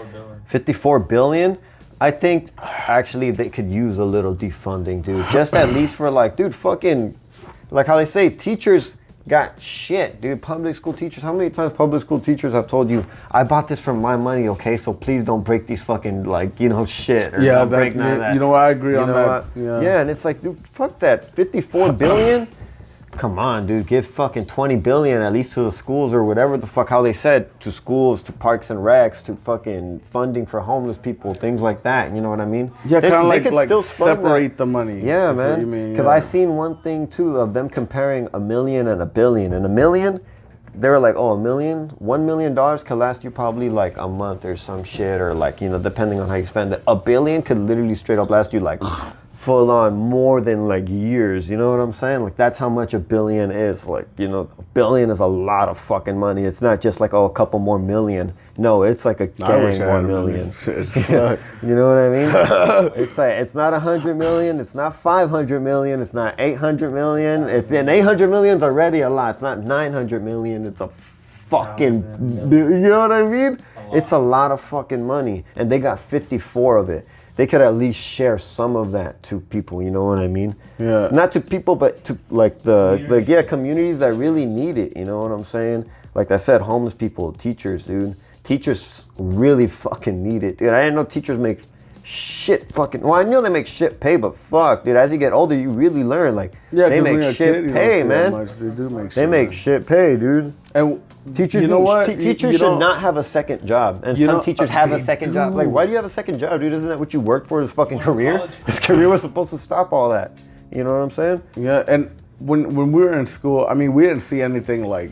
Speaker 2: 54 billion. I think actually they could use a little defunding, dude. Just at least for like, dude, fucking, like how they say teachers got shit, dude. Public school teachers. How many times public school teachers have told you, I bought this for my money, okay? So please don't break these fucking, like, shit. Or don't break none of that.
Speaker 1: You know what? I agree on that.
Speaker 2: Yeah, and it's like, dude, fuck that. 54 billion? Come on, dude. Give fucking 20 billion at least to the schools or whatever the fuck, how they said, to schools, to parks and recs, to fucking funding for homeless people, things like that. You know what I mean?
Speaker 1: Yeah, kind of like separate the money.
Speaker 2: Yeah, man. Because I seen one thing too of them comparing $1 million and $1 billion. And $1 million, they were like, oh, $1 million could last you probably like a month or some shit, or like, depending on how you spend it. $1 billion could literally straight up last you like full on more than like years. You know what I'm saying? Like, that's how much $1 billion is. Like, $1 billion is a lot of fucking money. It's not just like, oh, a couple more million. No, it's like a gang more million. You know what I mean? It's like, it's not 100 million. It's not 500 million. It's not 800 million. And 800 million's already a lot. It's not 900 million. It's a fucking, you know what I mean? It's a lot of fucking money. And they got 54 of it. They could at least share some of that to people, you know what I mean?
Speaker 1: Yeah.
Speaker 2: Not to people, but to like the communities that really need it, you know what I'm saying? Like I said, homeless people, teachers, dude. Teachers really fucking need it, dude. I didn't know teachers make shit fucking. Well, I knew they make shit pay, but fuck, dude. As you get older, you really learn. Like,
Speaker 1: Yeah,
Speaker 2: they
Speaker 1: 'cause when
Speaker 2: make
Speaker 1: you're a
Speaker 2: shit
Speaker 1: kid, you don't
Speaker 2: pay,
Speaker 1: see that
Speaker 2: man.
Speaker 1: much. They do make.
Speaker 2: They
Speaker 1: shit,
Speaker 2: make
Speaker 1: man.
Speaker 2: shit pay, dude.
Speaker 1: And
Speaker 2: Teachers,
Speaker 1: you know what?
Speaker 2: Teachers
Speaker 1: You
Speaker 2: should
Speaker 1: know-
Speaker 2: not have a second job, and
Speaker 1: You
Speaker 2: some
Speaker 1: know,
Speaker 2: teachers have a
Speaker 1: they
Speaker 2: second job. Like,
Speaker 1: do.
Speaker 2: why do you have a second job, dude? Isn't that what you worked for? This fucking career.
Speaker 4: college.
Speaker 2: This career was supposed to stop all that. You know what I'm saying?
Speaker 1: Yeah, and when we were in school, I mean, we didn't see anything like,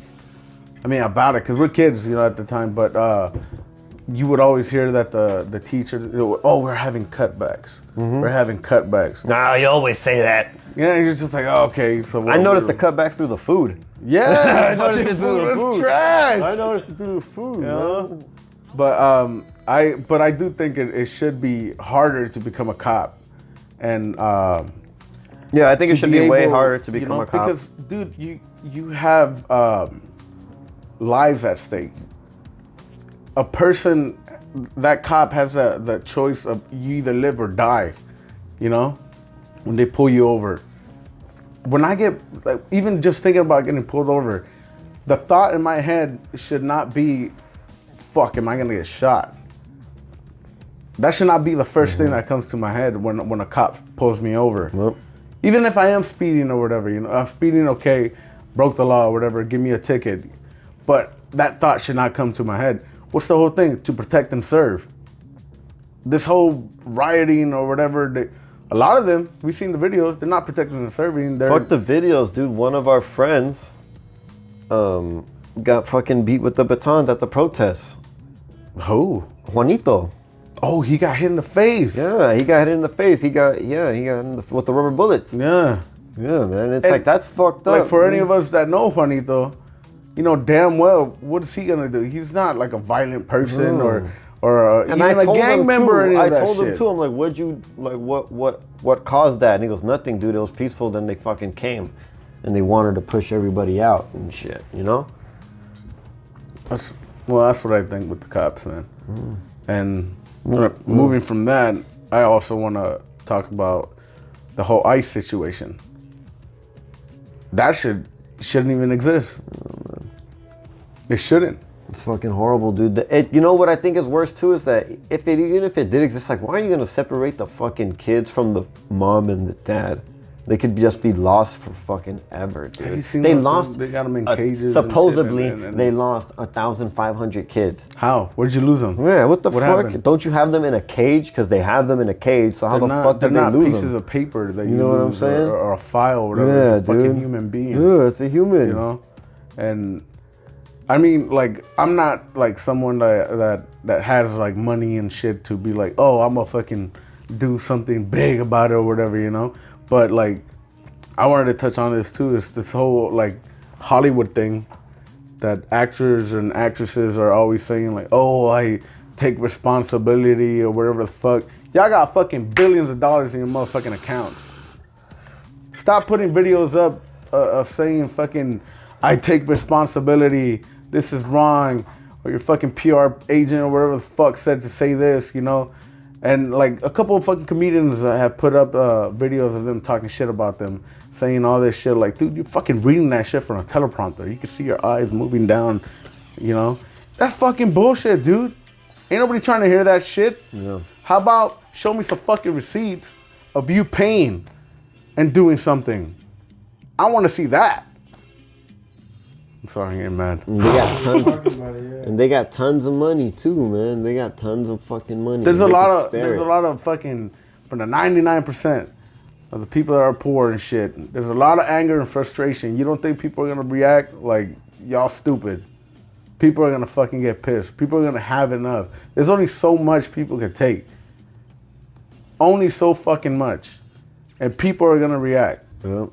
Speaker 1: I mean, about it because we're kids, you know, at the time. But you would always hear that the teachers, oh, we're having cutbacks. We're having cutbacks.
Speaker 2: Nah, you always say that.
Speaker 1: Yeah, and you're just like, oh, okay. So
Speaker 2: I noticed the cutbacks through the food.
Speaker 1: Yeah,
Speaker 2: I noticed
Speaker 1: fucking
Speaker 2: it through the
Speaker 1: was
Speaker 2: food.
Speaker 1: trash.
Speaker 2: I noticed it through the food, man.
Speaker 1: But I do think it should be harder to become a cop, and
Speaker 2: Yeah, I think it
Speaker 1: to
Speaker 2: should be way
Speaker 1: able-
Speaker 2: harder to
Speaker 1: you
Speaker 2: become
Speaker 1: know,
Speaker 2: a cop.
Speaker 1: because dude, you have lives at stake. A person, that cop has the choice of you either live or die. You know, when they pull you over. When I get, like, even just thinking about getting pulled over, the thought in my head should not be, fuck, am I gonna get shot? That should not be the 1st thing that comes to my head when a cop pulls me over.
Speaker 2: Yep.
Speaker 1: Even if I am speeding or whatever, you know, I'm speeding, okay, broke the law or whatever, give me a ticket. But that thought should not come to my head. What's the whole thing? To protect and serve. This whole rioting or whatever, a lot of them, we've seen the videos, they're not protecting and serving. They're,
Speaker 2: Fuck the videos, dude. One of our friends got fucking beat with the batons at the protests.
Speaker 1: who?
Speaker 2: Juanito.
Speaker 1: Oh, he got hit in the face.
Speaker 2: Yeah, he got hit in the face. He got with the rubber bullets.
Speaker 1: Yeah.
Speaker 2: Yeah, man. It's
Speaker 1: And,
Speaker 2: like, that's fucked up.
Speaker 1: Like, for any
Speaker 2: man.
Speaker 1: of us that know Juanito, you know damn well, what is he gonna do? He's not like a violent person or
Speaker 2: And
Speaker 1: even
Speaker 2: I
Speaker 1: a
Speaker 2: told
Speaker 1: gang
Speaker 2: him
Speaker 1: member or
Speaker 2: too.
Speaker 1: any
Speaker 2: I
Speaker 1: of that
Speaker 2: told him
Speaker 1: shit.
Speaker 2: too. I'm like, what caused that? And he goes, nothing, dude. It was peaceful. Then they fucking came, and they wanted to push everybody out and shit. You know?
Speaker 1: That's what I think with the cops, man. And moving from that, I also want to talk about the whole ICE situation. That shouldn't even exist. It shouldn't.
Speaker 2: It's fucking horrible, dude. You know what I think is worse too is that even if it did exist, like, why are you gonna separate the fucking kids from the mom and the dad? They could just be lost for fucking ever, dude.
Speaker 1: Have you seen
Speaker 2: They
Speaker 1: those
Speaker 2: lost.
Speaker 1: things? They got them in cages. and shit,
Speaker 2: Supposedly,
Speaker 1: and
Speaker 2: they lost 1,500 kids.
Speaker 1: How? Where'd you lose them?
Speaker 2: Yeah, what the fuck?
Speaker 1: happened?
Speaker 2: Don't you have them in a cage? Because they have them in a cage. So how the fuck
Speaker 1: They're
Speaker 2: did they
Speaker 1: not
Speaker 2: lose
Speaker 1: pieces
Speaker 2: them?
Speaker 1: of paper that
Speaker 2: You know what I'm
Speaker 1: lose
Speaker 2: saying?
Speaker 1: or a file or whatever.
Speaker 2: Yeah,
Speaker 1: It's a
Speaker 2: dude.
Speaker 1: fucking human being.
Speaker 2: Yeah, it's a human.
Speaker 1: You know, and I mean, like, I'm not like someone that has like money and shit to be like, oh, I'm gonna fucking do something big about it or whatever, you know. But like, I wanted to touch on this too. It's this whole like Hollywood thing that actors and actresses are always saying like, oh, I take responsibility or whatever the fuck. Y'all got fucking billions of dollars in your motherfucking accounts. Stop putting videos up of saying fucking, I take responsibility, this is wrong, or your fucking PR agent or whatever the fuck said to say this, you know? And like a couple of fucking comedians have put up videos of them talking shit about them, saying all this shit like, dude, you're fucking reading that shit from a teleprompter. You can see your eyes moving down, you know? That's fucking bullshit, dude. Ain't nobody trying to hear that shit.
Speaker 2: Yeah.
Speaker 1: How about show me some fucking receipts of you paying and doing something? I want to see that. I'm sorry, I'm getting mad.
Speaker 2: And they got tons.
Speaker 3: Talking about it, yeah.
Speaker 2: And they got tons of money too, man. They got tons of fucking money.
Speaker 1: There's a
Speaker 2: They
Speaker 1: lot
Speaker 2: could
Speaker 1: of
Speaker 2: spare it.
Speaker 1: fucking, from the 99% of the people that are poor and shit, there's a lot of anger and frustration. You don't think people are gonna react like y'all stupid? People are gonna fucking get pissed. People are gonna have enough. There's only so much people can take. Only so fucking much. And people are gonna react.
Speaker 2: Yep.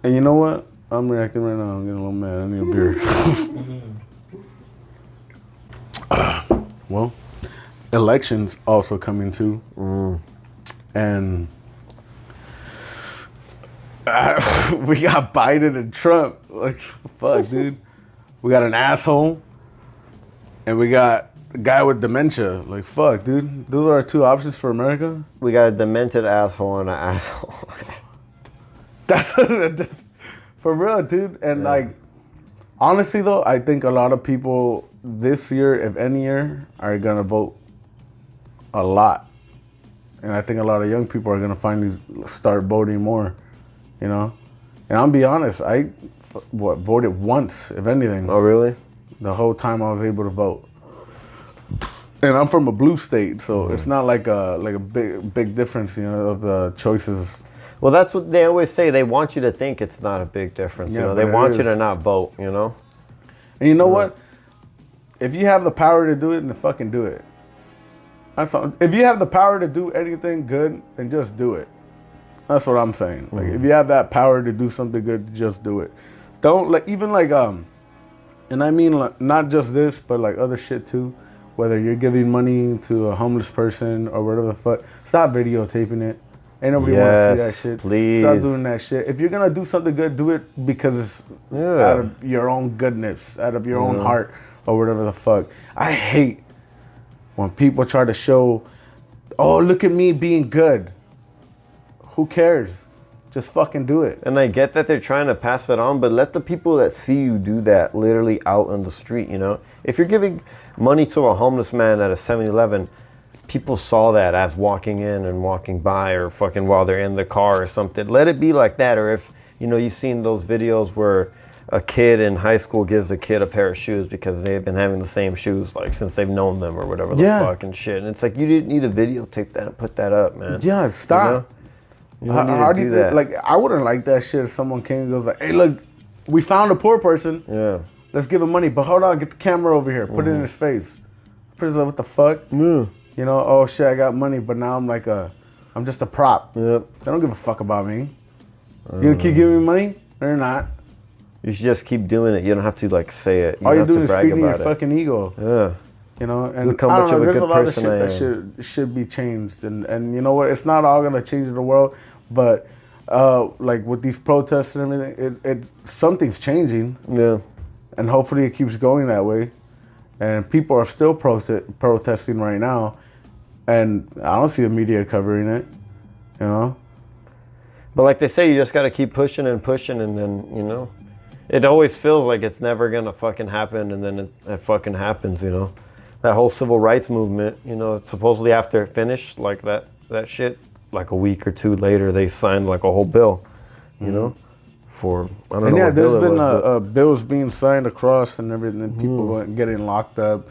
Speaker 1: And you know what? I'm reacting right now. I'm getting a little mad. I need a beer. Well, elections also coming too. And we got Biden and Trump. Like, fuck, dude. We got an asshole. And we got a guy with dementia. Like, fuck, dude. Those are our two options for America.
Speaker 2: We got a demented asshole and an asshole.
Speaker 1: That's for real, dude. And like, honestly though, I think a lot of people this year, if any year, are gonna vote a lot. And I think a lot of young people are gonna finally start voting more, you know. And I'll be honest, I voted once, if anything.
Speaker 2: Oh, really?
Speaker 1: The whole time I was able to vote. And I'm from a blue state, so it's not like a big difference, you know, of the choices.
Speaker 2: Well, that's what they always say. They want you to think it's not a big difference.
Speaker 1: Yeah,
Speaker 2: You know, they
Speaker 1: but it
Speaker 2: want you
Speaker 1: is.
Speaker 2: to not vote. You know.
Speaker 1: And you know what? If you have the power to do it, then fucking do it. That's all. If you have the power to do anything good, then just do it. That's what I'm saying. Like, if you have that power to do something good, just do it. Don't like even like and I mean like, not just this, but like other shit too. Whether you're giving money to a homeless person or whatever the fuck, stop videotaping it. Ain't nobody want to see that shit.
Speaker 2: Please.
Speaker 1: Stop doing that shit. If you're gonna do something good, do it because it's out of your own goodness, out of your own heart, or whatever the fuck. I hate when people try to show, oh, look at me being good. Who cares? Just fucking do it.
Speaker 2: And I get that they're trying to pass it on, but let the people that see you do that literally out on the street, you know? If you're giving money to a homeless man at a 7-Eleven, people saw that as walking in and walking by or fucking while they're in the car or something. Let it be like that. Or if, you know, you've seen those videos where a kid in high school gives a kid a pair of shoes because they've been having the same shoes like since they've known them or whatever the fuck and shit. And it's like, you didn't need to videotape that and put that up, man.
Speaker 1: Yeah, stop.
Speaker 2: You know? You don't need
Speaker 1: How
Speaker 2: to
Speaker 1: do you
Speaker 2: do
Speaker 1: think,
Speaker 2: that.
Speaker 1: like, I wouldn't like that shit if someone came and goes like, hey, look, we found a poor person.
Speaker 2: Yeah.
Speaker 1: Let's give him money. But hold on, get the camera over here. Put it in his face. Person's like, what the fuck?
Speaker 2: Yeah.
Speaker 1: You know, oh shit, I got money, but now I'm like I'm just a prop.
Speaker 2: Yep.
Speaker 1: They don't give a fuck about me. You gonna keep giving me money? They're not.
Speaker 2: You should just keep doing it. You don't have to like say it. You
Speaker 1: All
Speaker 2: don't
Speaker 1: you're
Speaker 2: have
Speaker 1: doing
Speaker 2: to
Speaker 1: is
Speaker 2: brag
Speaker 1: feeding your
Speaker 2: about it.
Speaker 1: fucking ego.
Speaker 2: Yeah.
Speaker 1: You know, and
Speaker 2: Look how
Speaker 1: I don't
Speaker 2: much
Speaker 1: know,
Speaker 2: of a
Speaker 1: there's
Speaker 2: good
Speaker 1: a lot of
Speaker 2: person
Speaker 1: shit
Speaker 2: I
Speaker 1: that should be changed, and you know what? It's not all gonna change the world, but like with these protests and everything, it something's changing,
Speaker 2: Yeah.
Speaker 1: and hopefully it keeps going that way. And people are still protesting right now, and I don't see the media covering it. You know.
Speaker 2: But like they say, you just got to keep pushing and pushing, and then, you know, it always feels like it's never going to fucking happen, and then it fucking happens, you know. That whole civil rights movement, you know, it's supposedly after it finished, like that shit, like a week or two later, they signed like a whole bill, you know, for, I don't
Speaker 1: And
Speaker 2: know
Speaker 1: yeah,
Speaker 2: what
Speaker 1: there's
Speaker 2: bill it
Speaker 1: been
Speaker 2: was,
Speaker 1: bills being signed across and everything, people getting locked up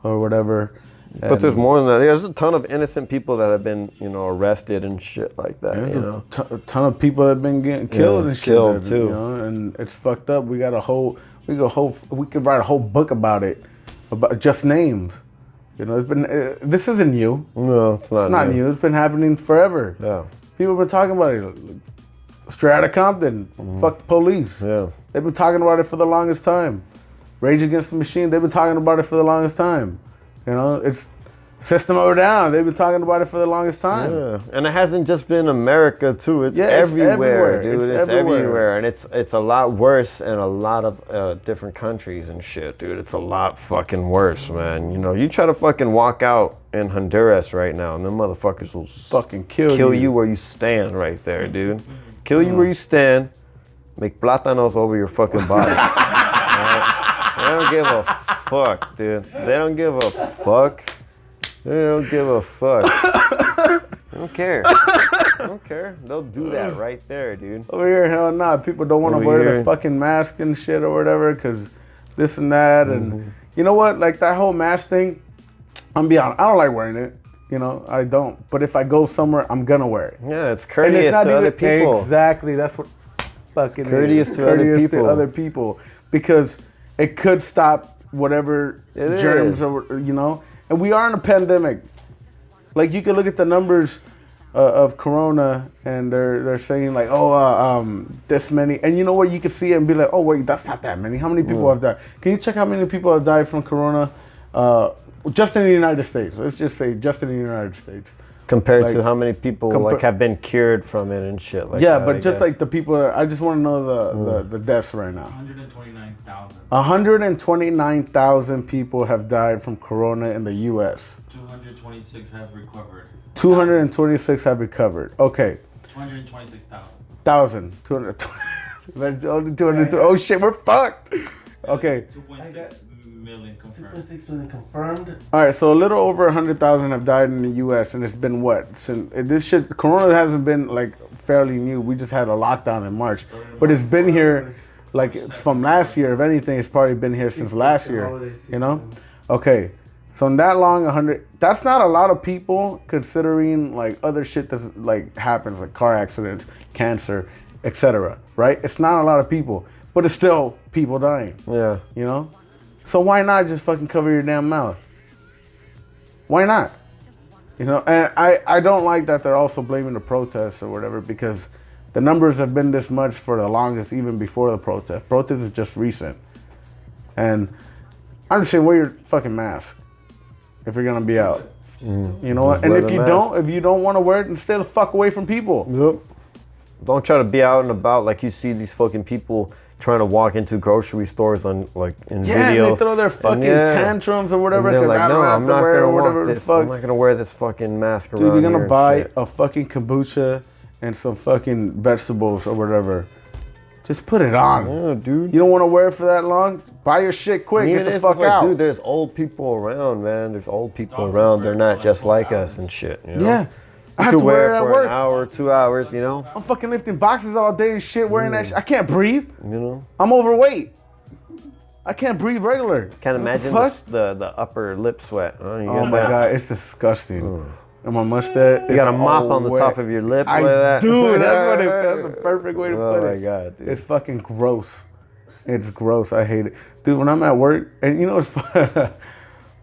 Speaker 1: or whatever.
Speaker 2: but there's more than that. There's a ton of innocent people that have been, you know, arrested and shit like that,
Speaker 1: There's
Speaker 2: you know.
Speaker 1: a ton of people that have been getting killed and shit.
Speaker 2: killed,
Speaker 1: that,
Speaker 2: too.
Speaker 1: You know, and it's fucked up. We could write a whole book about it, about just names. You know, it's been. This isn't new.
Speaker 2: No, it's not.
Speaker 1: It's not new. It's been happening forever.
Speaker 2: Yeah.
Speaker 1: People have been talking about it. Straight out of Compton, fuck the police.
Speaker 2: Yeah.
Speaker 1: They've been talking about it for the longest time. Rage Against the Machine, they've been talking about it for the longest time. You know, it's System of a Down, they've been talking about it for the longest time.
Speaker 2: Yeah, and it hasn't just been America too. It's
Speaker 1: Yeah, it's
Speaker 2: everywhere,
Speaker 1: everywhere.
Speaker 2: dude.
Speaker 1: It's
Speaker 2: It's
Speaker 1: everywhere.
Speaker 2: everywhere, and it's a lot worse in a lot of different countries and shit, dude. It's a lot fucking worse, man. You know, you try to fucking walk out in Honduras right now, and them motherfuckers will
Speaker 1: Fucking kill
Speaker 2: you where you stand right there, dude. Kill you where you stand. Make plátanos over your fucking body. Alright? They don't give a fuck, dude. They don't give a fuck. They don't give a fuck. They don't care. They don't care. They'll do that right there, dude.
Speaker 1: Over here, hell nah. People don't want to
Speaker 2: Over
Speaker 1: wear
Speaker 2: here.
Speaker 1: the fucking mask and shit or whatever because this and that. And you know what? Like that whole mask thing, I'm be honest, I don't like wearing it. You know, I don't. But if I go somewhere, I'm going to wear it.
Speaker 2: Yeah, it's
Speaker 1: And
Speaker 2: courteous
Speaker 1: it's not
Speaker 2: to
Speaker 1: even
Speaker 2: other people.
Speaker 1: Exactly. That's what fucking
Speaker 2: courteous
Speaker 1: is.
Speaker 2: to other people.
Speaker 1: To other people because it could stop whatever
Speaker 2: It
Speaker 1: germs
Speaker 2: is.
Speaker 1: or you know. And we are in a pandemic. Like you can look at the numbers of Corona, and they're saying like, this many, and you know what? You can see it and be like, oh wait, that's not that many. How many people have died? Can you check how many people have died from Corona? Just in the United States. Let's just say just in the United States.
Speaker 2: Compared
Speaker 1: Like,
Speaker 2: to how many people like have been cured from it and shit like
Speaker 1: yeah,
Speaker 2: that.
Speaker 1: but
Speaker 2: I
Speaker 1: just
Speaker 2: guess.
Speaker 1: like the people, I just want to know the deaths right now.
Speaker 4: 129,000.
Speaker 1: 129,000 people have died from Corona in the U.S.
Speaker 4: 226 have recovered.
Speaker 1: 226 have recovered. Okay.
Speaker 4: 226,000.
Speaker 1: 220. Only 220. Oh shit, we're fucked. Okay.
Speaker 4: 2.6 million confirmed.
Speaker 3: 2.6 million confirmed.
Speaker 1: All right, so a little over 100,000 have died in the U.S. and it's been what? Since this shit, Corona hasn't been like fairly new. We just had a lockdown in March, but it's been here like from last year. If anything, it's probably been here since last year. You know? Okay, so in that long, 100. That's not a lot of people considering like other shit that like happens, like car accidents, cancer, etc. Right? It's not a lot of people, but it's still people dying.
Speaker 2: Yeah.
Speaker 1: You know? So why not just fucking cover your damn mouth? Why not? You know, and I don't like that they're also blaming the protests or whatever, because the numbers have been this much for the longest, even before the protest. Protest is just recent. And I'm just saying, wear your fucking mask if you're gonna be out. You know what?
Speaker 2: Just
Speaker 1: And
Speaker 2: wear
Speaker 1: if
Speaker 2: the
Speaker 1: you
Speaker 2: mask.
Speaker 1: don't want to wear it, then stay the fuck away from people.
Speaker 2: Yep. Don't try to be out and about like you see these fucking people trying to walk into grocery stores on like in
Speaker 1: Yeah,
Speaker 2: video.
Speaker 1: and they throw their fucking tantrums or whatever.
Speaker 2: And they're
Speaker 1: 'Cause
Speaker 2: like,
Speaker 1: I don't
Speaker 2: no,
Speaker 1: have
Speaker 2: I'm
Speaker 1: to
Speaker 2: not
Speaker 1: wear
Speaker 2: gonna
Speaker 1: whatever
Speaker 2: walk
Speaker 1: the
Speaker 2: this.
Speaker 1: fuck.
Speaker 2: I'm not gonna wear this fucking mask around
Speaker 1: Dude, you're
Speaker 2: here
Speaker 1: gonna
Speaker 2: and
Speaker 1: buy
Speaker 2: shit.
Speaker 1: a fucking kombucha and some fucking vegetables or whatever. Just put it on.
Speaker 2: Yeah, dude.
Speaker 1: You don't want to wear it for that long? Buy your shit quick.
Speaker 2: Even
Speaker 1: Get the
Speaker 2: if
Speaker 1: fuck
Speaker 2: it's like,
Speaker 1: out.
Speaker 2: dude, there's old people around, man. There's old people
Speaker 4: Dogs
Speaker 2: around.
Speaker 4: are
Speaker 2: They're not
Speaker 4: like
Speaker 2: just
Speaker 4: 12
Speaker 2: like us
Speaker 4: hours.
Speaker 2: and shit. You know?
Speaker 1: Yeah. I
Speaker 2: You
Speaker 1: have
Speaker 2: could
Speaker 1: to wear
Speaker 2: wear
Speaker 1: it
Speaker 2: it
Speaker 1: at
Speaker 2: for
Speaker 1: work.
Speaker 2: an hour, 2 hours. You know.
Speaker 1: I'm fucking lifting boxes all day and shit, wearing that shit. I can't breathe.
Speaker 2: You know.
Speaker 1: I'm overweight. I can't breathe regular.
Speaker 2: Can't
Speaker 1: What the
Speaker 2: imagine
Speaker 1: fuck?
Speaker 2: the upper lip sweat. Huh? You
Speaker 1: Oh
Speaker 2: got
Speaker 1: my
Speaker 2: that?
Speaker 1: god, it's disgusting. And my mustache.
Speaker 2: You got a mop on the top of your lip.
Speaker 1: I
Speaker 2: like that.
Speaker 1: do. That's the perfect way to
Speaker 2: Oh
Speaker 1: put
Speaker 2: my
Speaker 1: it.
Speaker 2: god, dude.
Speaker 1: It's fucking gross. It's gross. I hate it, dude. When I'm at work, and you know it's fun.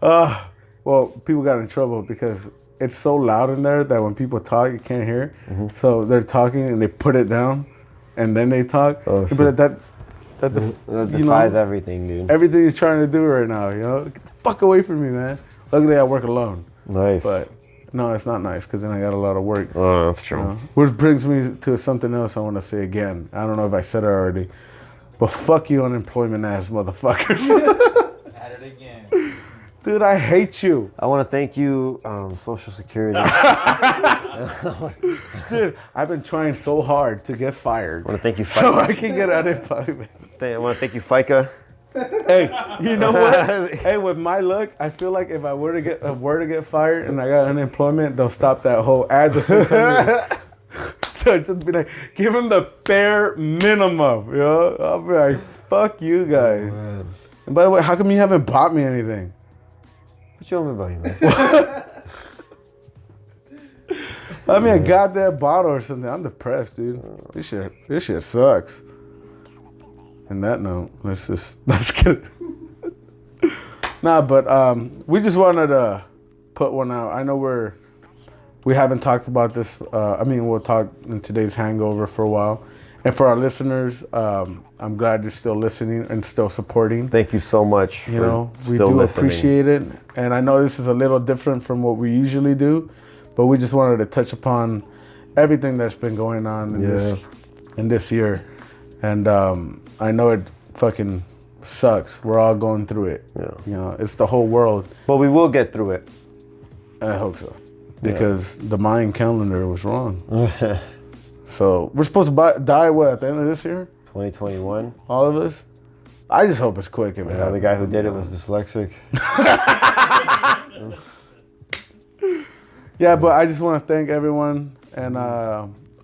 Speaker 1: Well, people got in trouble because it's so loud in there that when people talk, you can't hear. So they're talking and they put it down, and then they talk.
Speaker 2: Oh,
Speaker 1: but
Speaker 2: shit.
Speaker 1: that
Speaker 2: That
Speaker 1: you
Speaker 2: defies
Speaker 1: know,
Speaker 2: everything, dude.
Speaker 1: everything he's trying to do right now. You know, get the fuck away from me, man. Luckily, I work alone.
Speaker 2: Nice.
Speaker 1: But no, it's not nice because then I got a lot of work.
Speaker 2: Oh, that's true.
Speaker 1: Which brings me to something else I want to say again. I don't know if I said it already, but fuck you, unemployment ass motherfuckers.
Speaker 4: At it again.
Speaker 1: Dude, I hate you.
Speaker 2: I want to thank you, Social Security.
Speaker 1: Dude, I've been trying so hard to get fired
Speaker 2: I want to thank you,
Speaker 1: so
Speaker 2: FICA.
Speaker 1: I can get unemployment.
Speaker 2: I want to thank you, FICA.
Speaker 1: Hey, you know what? Hey, with my luck, I feel like if I were to get fired and I got unemployment, they'll stop that whole add the 600. They'll just be like, give them the bare minimum, you know? I'll be like, fuck you guys. And by the way, how come you haven't bought me anything?
Speaker 2: What you want me about you, man?
Speaker 1: I mean, I got that bottle or something. I'm depressed, dude. This shit sucks. And that note, let's get it. Nah, but we just wanted to put one out. I know we haven't talked about this. We'll talk in today's Hangover for a while. And for our listeners, I'm glad you're still listening and still supporting.
Speaker 2: Thank you so much for
Speaker 1: You know, we
Speaker 2: still
Speaker 1: do
Speaker 2: listening.
Speaker 1: appreciate it. And I know this is a little different from what we usually do, but we just wanted to touch upon everything that's been going on in this year. And I know it fucking sucks. We're all going through it.
Speaker 2: Yeah.
Speaker 1: You know, it's the whole world.
Speaker 2: But we will get through it.
Speaker 1: I hope so. Because the Mayan calendar was wrong. So we're supposed to die at the end of this year?
Speaker 2: 2021.
Speaker 1: All of us? I just hope it's quick. If it
Speaker 2: The
Speaker 1: happens.
Speaker 2: guy who did it was dyslexic.
Speaker 1: Yeah, but I just want to thank everyone and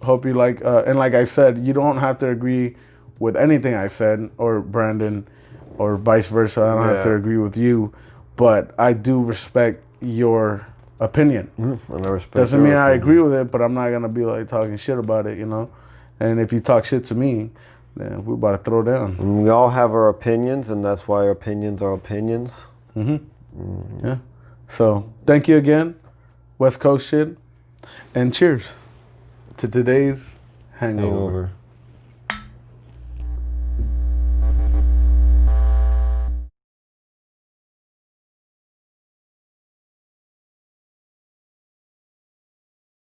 Speaker 1: hope you like. And like I said, you don't have to agree with anything I said or Brandon or vice versa. I don't have to agree with you, but I do respect your opinion.
Speaker 2: And I respect
Speaker 1: Doesn't
Speaker 2: your
Speaker 1: mean I
Speaker 2: opinion.
Speaker 1: agree with it, but I'm not gonna be like talking shit about it, you know. And if you talk shit to me, then we're about to throw down.
Speaker 2: And we all have our opinions, and that's why our opinions are opinions.
Speaker 1: Yeah. So thank you again, West Coast shit, and cheers to today's Hangover.
Speaker 2: Hangover.